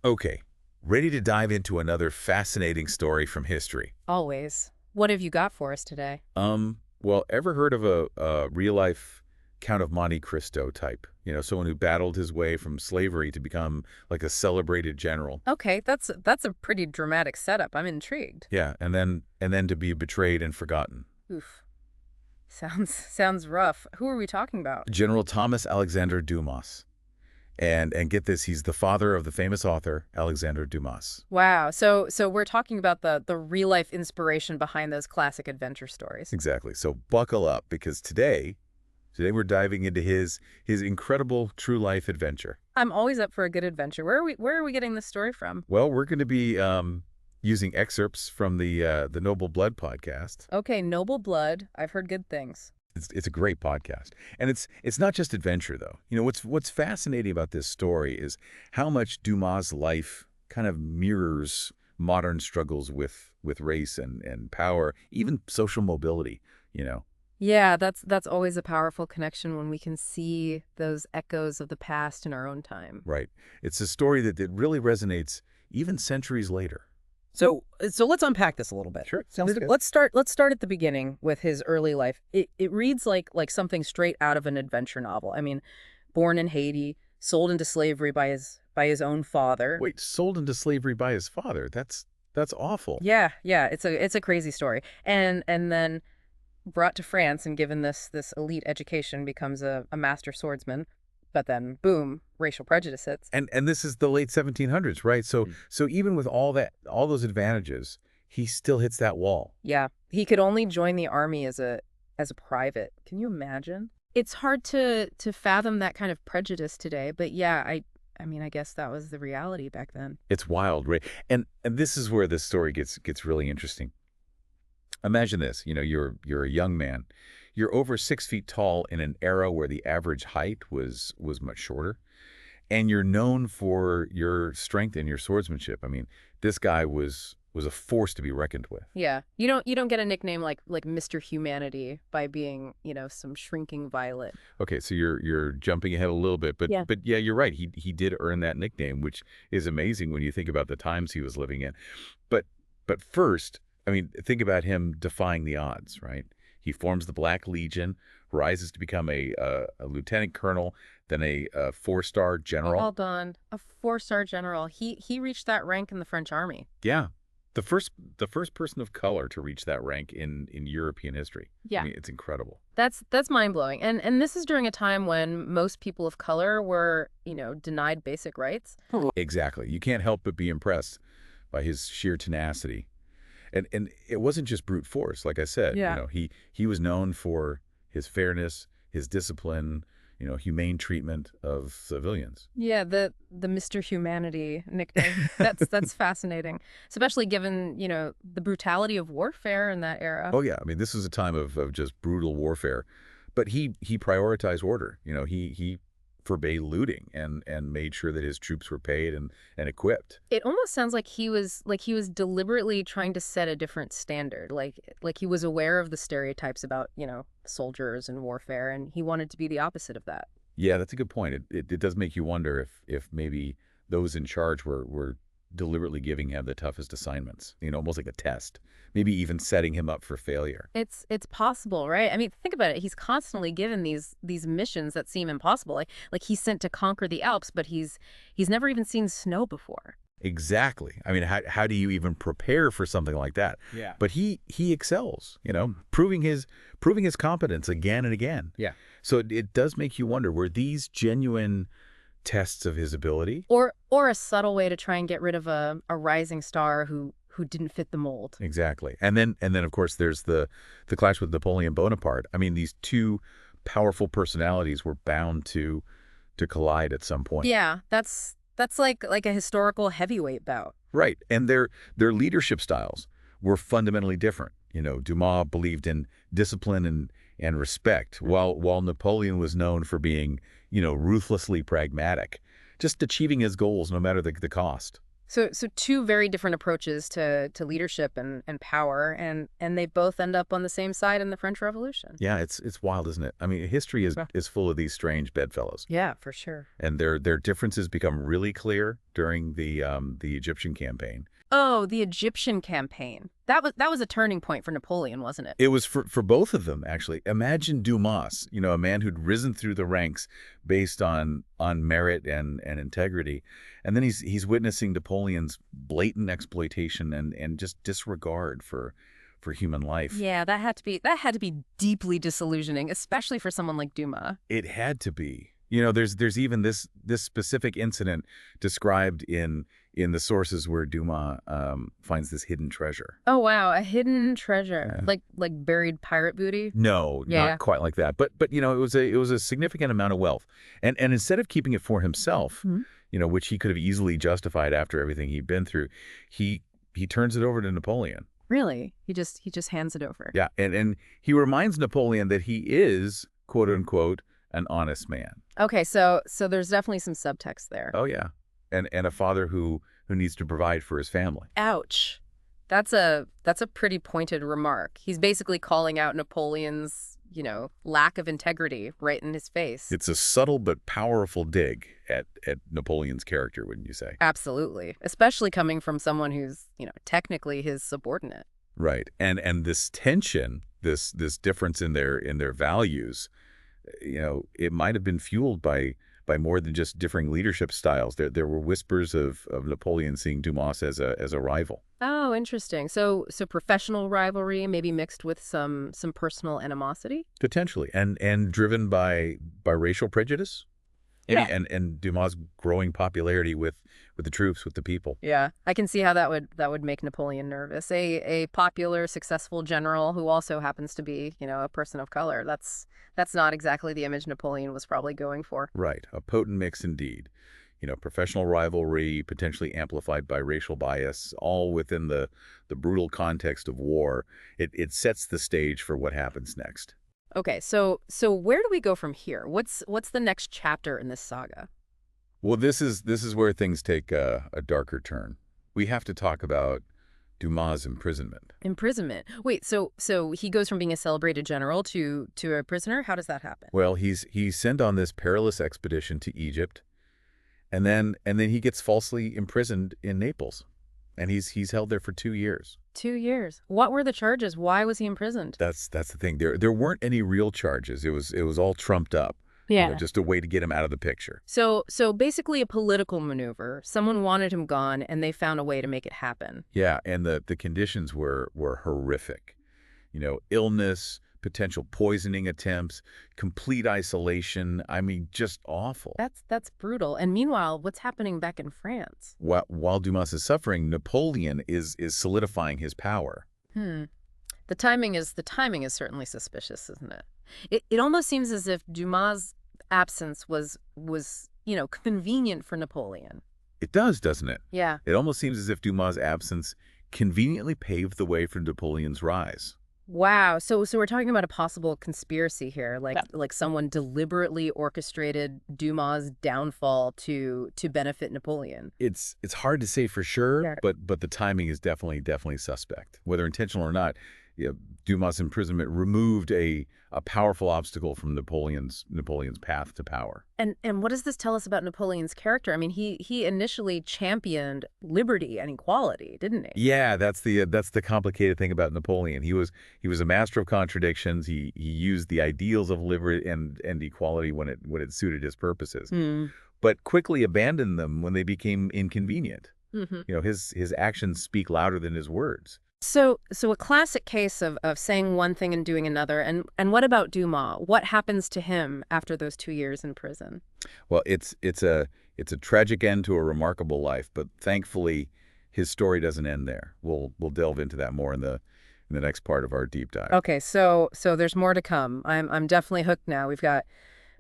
Okay, ready to dive into another fascinating story from history. Always. What have you got for us today? Well, ever heard of a real-life Count of Monte Cristo type? Someone who battled his way from slavery to become like a celebrated general. Okay, that's a pretty dramatic setup. I'm intrigued. Yeah, and then to be betrayed and forgotten. Oof. Sounds rough. Who are we talking about? General Thomas Alexander Dumas. And get this, he's the father of the famous author Alexander Dumas. Wow. So we're talking about the real life inspiration behind those classic adventure stories. Exactly. So buckle up because today we're diving into his incredible true life adventure. I'm always up for a good adventure. Where are we getting this story from? Well, we're going to be using excerpts from the Noble Blood podcast. Okay, Noble Blood. I've heard good things. It's a great podcast, and it's not just adventure though. What's fascinating about this story is how much Dumas' life kind of mirrors modern struggles with race and power, even social mobility. You know, Yeah, that's always a powerful connection when we can see those echoes of the past in our own time. right? It's a story that really resonates even centuries later. So let's unpack this a little bit. Sure, sounds good. Let's start at the beginning with his early life. It reads like something straight out of an adventure novel. I mean, born in Haiti, sold into slavery by his own father. Wait, sold into slavery by his father. That's awful. Yeah, it's a crazy story. And then brought to France and given this elite education, becomes a master swordsman. But then boom, racial prejudice hits. And this is the late 1700s, right? So Mm. so even with all those advantages, he still hits that wall. Yeah, he could only join the army as a private. Can you imagine? It's hard to fathom that kind of prejudice today, but yeah, I mean, I guess that was the reality back then. It's wild, right? And this is where this story gets really interesting. Imagine this, you're a young man. You're over 6 feet tall in an era where the average height was much shorter, and you're known for your strength and your swordsmanship. I mean, this guy was a force to be reckoned with. Yeah, you don't get a nickname like Mr. Humanity by being, some shrinking violet. Okay, so you're jumping ahead a little bit, but Yeah. but yeah, you're right. He did earn that nickname, which is amazing when you think about the times he was living in. But but first, I mean, think about him defying the odds, right? He forms the Black Legion, rises to become a lieutenant colonel, then a four-star general. Hold on, a four-star general. He reached that rank in the French army. Yeah, the first person of color to reach that rank in European history. I Yeah. mean, it's incredible. That's mind-blowing. And this is during a time when most people of color were, denied basic rights. Exactly. You can't help but be impressed by his sheer tenacity. And it wasn't just brute force, like I said. Yeah. He was known for his fairness, his discipline, humane treatment of civilians. Yeah, the Mr. Humanity nickname. That's fascinating, especially given, the brutality of warfare in that era. Oh yeah, I mean this was a time of just brutal warfare, but he prioritized order. He forbade looting and made sure that his troops were paid and equipped. It almost sounds like he was deliberately trying to set a different standard. Like he was aware of the stereotypes about, soldiers and warfare, and he wanted to be the opposite of that. Yeah, that's a good point. It does make you wonder if maybe those in charge were deliberately giving him the toughest assignments, almost like a test, maybe even setting him up for failure. It's possible, right? I mean, think about it. He's constantly given these missions that seem impossible. Like he's sent to conquer the Alps, but he's never even seen snow before. Exactly. I mean, how do you even prepare for something like that? Yeah. But he excels, proving his competence again and again. Yeah. So it does make you wonder, were these genuine tests of his ability? Or a subtle way to try and get rid of a rising star who didn't fit the mold. Exactly. And then of course there's the clash with Napoleon Bonaparte. I mean, these two powerful personalities were bound to collide at some point. Yeah, that's like a historical heavyweight bout. Right. And their leadership styles were fundamentally different. Dumas believed in discipline and respect, while Napoleon was known for being, ruthlessly pragmatic, just achieving his goals no matter the cost. So two very different approaches to leadership and power, and they both end up on the same side in the French Revolution. Yeah, it's wild, isn't it? I mean, history Yeah. is full of these strange bedfellows, Yeah, for sure. and their differences become really clear during the Egyptian campaign. Oh, the Egyptian campaign. That was a turning point for Napoleon, wasn't it? It was for both of them, actually. Imagine Dumas, a man who'd risen through the ranks based on merit and integrity. And then he's witnessing Napoleon's blatant exploitation and just disregard for human life. Yeah, that had to be deeply disillusioning, especially for someone like Dumas. It had to be. There's even this specific incident described in the sources where Dumas finds this hidden treasure. Oh wow, a hidden treasure, Yeah. like buried pirate booty. No, Yeah. not quite like that. But it was a significant amount of wealth. And instead of keeping it for himself, Mhm. which he could have easily justified after everything he'd been through, he turns it over to Napoleon. Really? He just hands it over. Yeah, and he reminds Napoleon that he is, quote unquote, an honest man. Okay, so there's definitely some subtext there. Oh yeah. And a father who needs to provide for his family. Ouch. That's a pretty pointed remark. He's basically calling out Napoleon's, lack of integrity right in his face. It's a subtle but powerful dig at Napoleon's character, wouldn't you say? Absolutely. Especially coming from someone who's, technically his subordinate. Right. And this tension, this difference in their values, it might have been fueled by more than just differing leadership styles. There were whispers of Napoleon seeing Dumas as a rival. Oh, interesting. So professional rivalry maybe mixed with some personal animosity? Potentially. And driven by racial prejudice. Yeah. And Dumas' growing popularity with the troops, with the people. Yeah, I can see how that would make Napoleon nervous. A popular, successful general who also happens to be, a person of color. That's not exactly the image Napoleon was probably going for. Right. A potent mix indeed. Professional rivalry, potentially amplified by racial bias, all within the brutal context of war. It sets the stage for what happens next. Okay, so where do we go from here? What's the next chapter in this saga? Well, this is where things take a darker turn. We have to talk about Dumas' imprisonment. Imprisonment. Wait, so he goes from being a celebrated general to a prisoner? How does that happen? Well, he's sent on this perilous expedition to Egypt, and then he gets falsely imprisoned in Naples, and he's held there for 2 years. 2 years. What were the charges? Why was he imprisoned? That's the thing. There weren't any real charges. It was all trumped up. Just a way to get him out of the picture. So basically a political maneuver. Someone wanted him gone, and they found a way to make it happen. Yeah, and the conditions were horrific. Illness, potential poisoning attempts, complete isolation. I mean, just awful. That's brutal. And meanwhile, what's happening back in France? While Dumas is suffering, Napoleon is solidifying his power. The timing is certainly suspicious, isn't it? It almost seems as if Dumas' absence was convenient for Napoleon. It does, doesn't it? Yeah. It almost seems as if Dumas' absence conveniently paved the way for Napoleon's rise. Wow. So we're talking about a possible conspiracy here, like someone deliberately orchestrated Dumas' downfall to benefit Napoleon. It's hard to say for sure, Yeah. but the timing is definitely suspect. Whether intentional or not, Dumas' imprisonment removed a powerful obstacle from Napoleon's path to power. And what does this tell us about Napoleon's character? I mean, he initially championed liberty and equality, didn't he? Yeah, that's the complicated thing about Napoleon. He was a master of contradictions. He used the ideals of liberty and equality when it suited his purposes, but quickly abandoned them when they became inconvenient. Mm-hmm. His actions speak louder than his words. So a classic case of saying one thing and doing another. And what about Dumas? What happens to him after those 2 years in prison? Well, it's a tragic end to a remarkable life, but thankfully his story doesn't end there. We'll delve into that more in the next part of our deep dive. Okay, so there's more to come. I'm definitely hooked now. We've got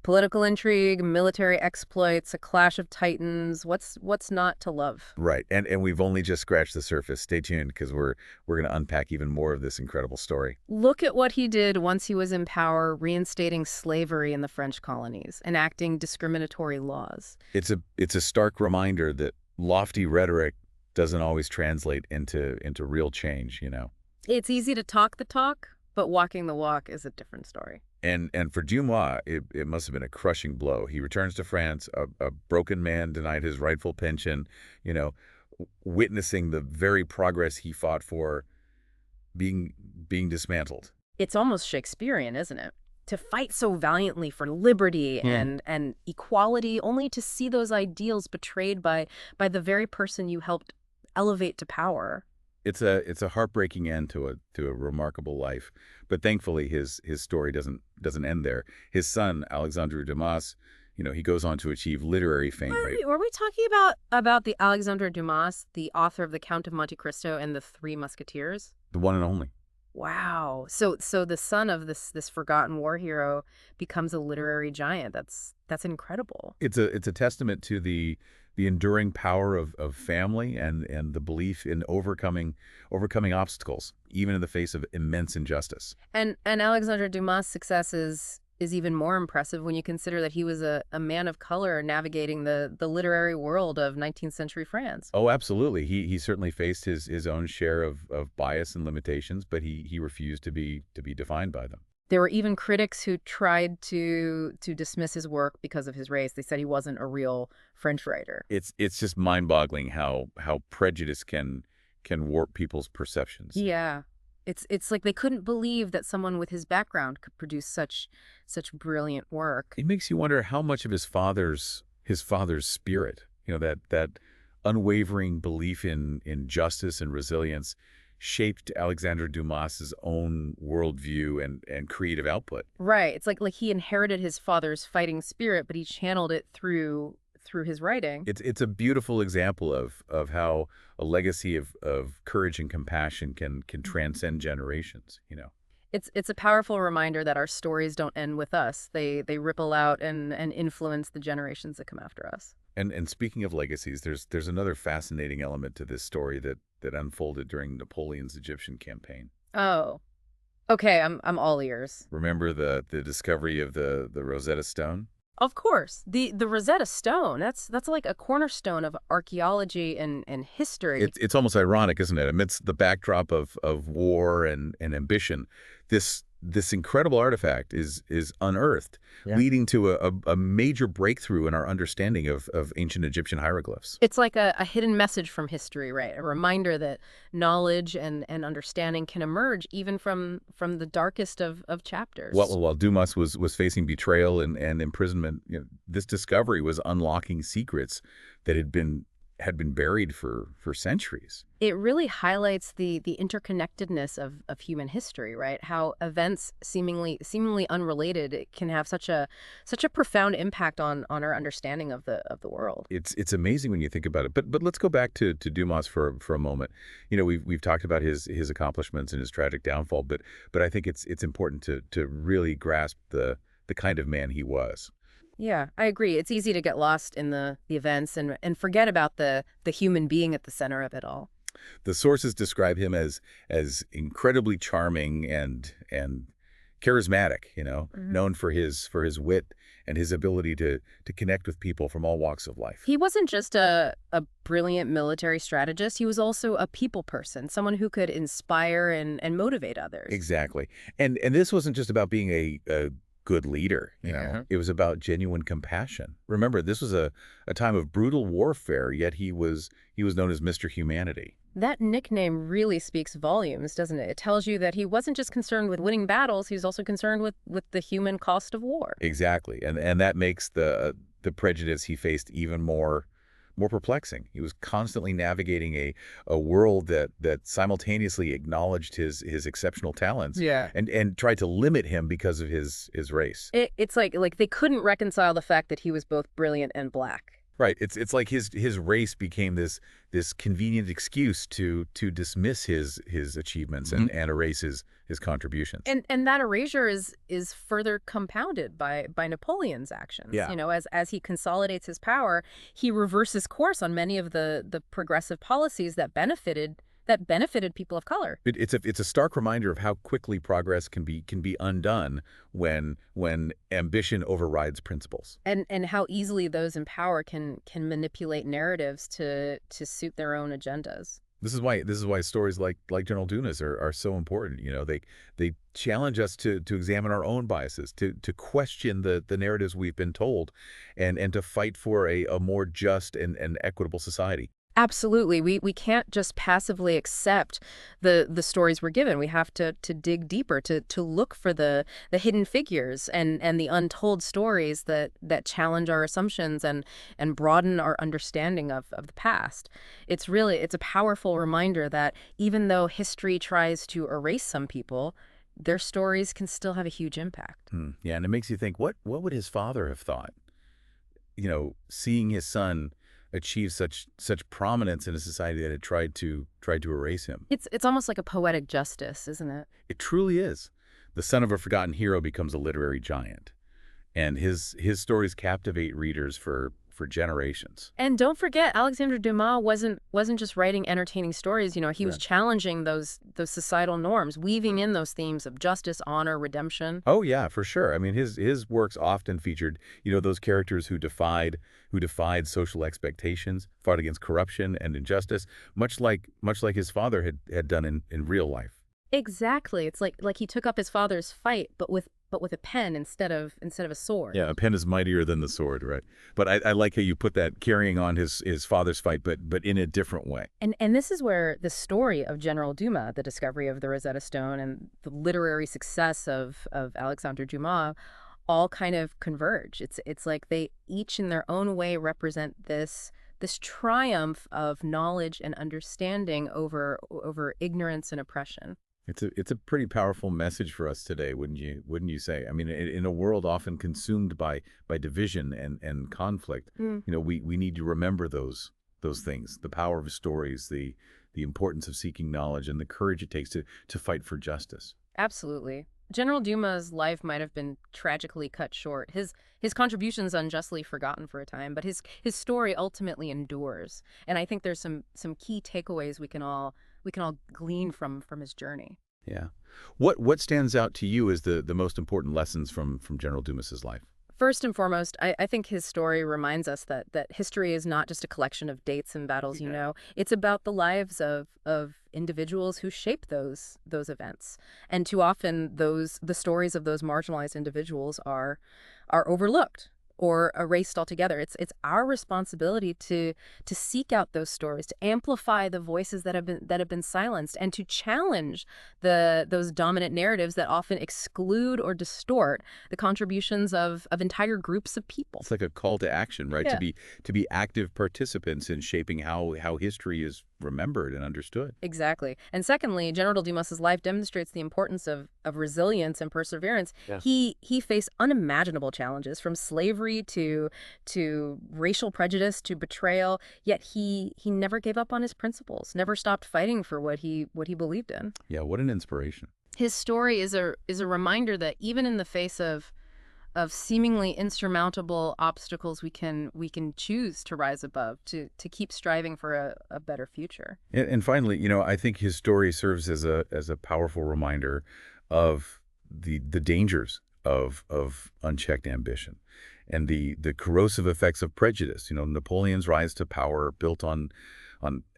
political intrigue, military exploits, a clash of titans. What's not to love? Right, and we've only just scratched the surface. Stay tuned because we're going to unpack even more of this incredible story. Look at what he did once he was in power, reinstating slavery in the French colonies, enacting discriminatory laws. It's a stark reminder that lofty rhetoric doesn't always translate into real change, It's easy to talk the talk, but walking the walk is a different story. And for Dumas, it must have been a crushing blow. He returns to France, a broken man denied his rightful pension, you know, witnessing the very progress he fought for being being dismantled. It's almost Shakespearean, isn't it? To fight so valiantly for liberty and equality, only to see those ideals betrayed by the very person you helped elevate to power. It's a heartbreaking end to a remarkable life, but thankfully his story doesn't end there. His son Alexandre Dumas, he goes on to achieve literary fame. Right, Were we talking about the Alexandre Dumas, the author of The Count of Monte Cristo and The Three Musketeers? the one and only. Wow. So the son of this forgotten war hero becomes a literary giant. That's incredible. It's a testament to the enduring power of family and the belief in overcoming obstacles, even in the face of immense injustice. And Alexandre Dumas' success is even more impressive when you consider that he was a man of color navigating the literary world of 19th century France. Oh, absolutely. He certainly faced his own share of bias and limitations, but he refused to be defined by them. There were even critics who tried to dismiss his work because of his race. They said he wasn't a real French writer. It's just mind-boggling how prejudice can warp people's perceptions. Yeah. It's like they couldn't believe that someone with his background could produce such brilliant work. It makes you wonder how much of his father's spirit, that unwavering belief in justice and resilience shaped Alexandre Dumas's own worldview and creative output. Right. It's like he inherited his father's fighting spirit, but he channeled it through his writing. It's a beautiful example of how a legacy of courage and compassion can transcend generations. It's a powerful reminder that our stories don't end with us. They ripple out and influence the generations that come after us. And speaking of legacies, there's another fascinating element to this story that unfolded during Napoleon's Egyptian campaign. Oh. Okay, I'm all ears. Remember the discovery of the Rosetta Stone? Of course. The Rosetta Stone, that's like a cornerstone of archaeology and history. It's almost ironic, isn't it? Amidst the backdrop of war and ambition, this incredible artifact is unearthed, Yeah. leading to a major breakthrough in our understanding of ancient Egyptian hieroglyphs. It's like a hidden message from history, right? A reminder that knowledge and understanding can emerge even from the darkest of chapters. While Dumas was facing betrayal and imprisonment, this discovery was unlocking secrets that had been buried for centuries. It really highlights the interconnectedness of human history, right? How events seemingly unrelated can have such a profound impact on our understanding of the world. It's amazing when you think about it. But let's go back to Dumas for a moment. We've talked about his accomplishments and his tragic downfall, but I think it's important to really grasp the kind of man he was. Yeah, I agree. It's easy to get lost in the events and forget about the human being at the center of it all. The sources describe him as incredibly charming and charismatic, known for his wit and his ability to connect with people from all walks of life. He wasn't just a brilliant military strategist. He was also a people person, someone who could inspire and motivate others. Exactly. And this wasn't just about being a good leader. Yeah. It was about genuine compassion. Remember, this was a time of brutal warfare, yet he was known as Mr. Humanity. That nickname really speaks volumes, doesn't it? It tells you that he wasn't just concerned with winning battles, he was also concerned with the human cost of war. Exactly. And that makes the prejudice he faced even more perplexing. He was constantly navigating a world that simultaneously acknowledged his exceptional talents, Yeah. and tried to limit him because of his race. It's like they couldn't reconcile the fact that he was both brilliant and black. Right. It's like his race became this convenient excuse to dismiss his achievements and erase his contributions. And that erasure is further compounded by Napoleon's actions. Yeah. As he consolidates his power, he reverses course on many of the progressive policies that benefited that benefited people of color. It's a stark reminder of how quickly progress can be undone when ambition overrides principles. And how easily those in power can manipulate narratives to suit their own agendas. This is why stories like General Dunas are so important. They challenge us to examine our own biases, to question the narratives we've been told, and to fight for a more just and equitable society. Absolutely. We can't just passively accept the stories we're given. We have to dig deeper, to look for the hidden figures and the untold stories that challenge our assumptions and broaden our understanding of the past. It's a powerful reminder that even though history tries to erase some people, their stories can still have a huge impact. Yeah, and it makes you think, what would his father have thought? Seeing his son achieve such prominence in a society that had tried to erase him. It's almost like a poetic justice, isn't it? It truly is. The son of a forgotten hero becomes a literary giant, and his stories captivate readers for generations. And don't forget, Alexandre Dumas wasn't just writing entertaining stories. He was Right. challenging those societal norms, weaving in those themes of justice, honor, redemption. Oh yeah, for sure. I mean, his works often featured, those characters who defied social expectations, fought against corruption and injustice, much like his father had done in real life. Exactly. It's like he took up his father's fight, but with a pen instead of a sword. Yeah, a pen is mightier than the sword, right? But I like how you put that, carrying on his father's fight, but in a different way. And this is where the story of General Dumas, the discovery of the Rosetta Stone, and the literary success of Alexandre Dumas all kind of converge. It's like they each in their own way represent this triumph of knowledge and understanding over ignorance and oppression. It's a pretty powerful message for us today, wouldn't you say? I mean, in a world often consumed by division and conflict, Mm. we need to remember those things, the power of stories, the importance of seeking knowledge, and the courage it takes to fight for justice. Absolutely. General Dumas' life might have been tragically cut short. His contributions unjustly forgotten for a time, but his story ultimately endures. And I think there's some key takeaways we can all glean from his journey. Yeah. What stands out to you as the most important lessons from General Dumas's life? First and foremost, I think his story reminds us that history is not just a collection of dates and battles, you Yeah. know. It's about the lives of individuals who shape those events. And too often the stories of those marginalized individuals are overlooked or erased altogether. It's our responsibility to seek out those stories, to amplify the voices that have been silenced, and to challenge those dominant narratives that often exclude or distort the contributions of entire groups of people. It's like a call to action, right? To Yeah. be active participants in shaping how history is remembered and understood. Exactly. And secondly, General Dumas's life demonstrates the importance of resilience and perseverance. Yeah. He faced unimaginable challenges, from slavery to racial prejudice to betrayal, yet he never gave up on his principles, never stopped fighting for what he believed in. Yeah, what an inspiration. His story is a reminder that even in the face of seemingly insurmountable obstacles, we can choose to rise above, to keep striving for a better future. And finally, I think his story serves as a powerful reminder of the dangers of unchecked ambition and the corrosive effects of prejudice. Napoleon's rise to power built on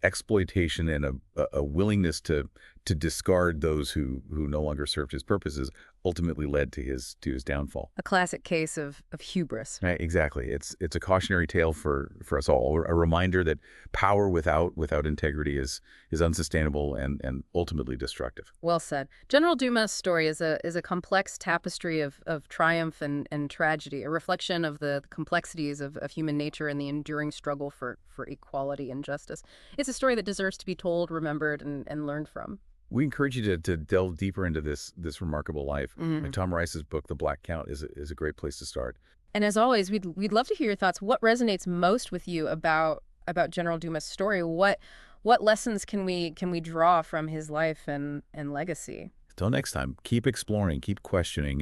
exploitation and a willingness to discard those who no longer served his purposes ultimately led to his downfall. A classic case of hubris. Right, exactly. It's a cautionary tale for us all, a reminder that power without integrity is unsustainable and ultimately destructive. Well said. General Dumas' story is a complex tapestry of triumph and tragedy, a reflection of the complexities of human nature and the enduring struggle for equality and justice. It's a story that deserves to be told, remembered, and learned from. We encourage you to delve deeper into this remarkable life. Mhm. Tom Rice's book, The Black Count, is a great place to start. And as always, we'd love to hear your thoughts. What resonates most with you about General Dumas' story? What lessons can we draw from his life and legacy? Till next time, keep exploring, keep questioning,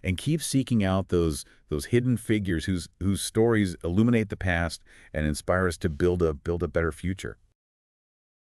and keep seeking out those hidden figures whose stories illuminate the past and inspire us to build a better future.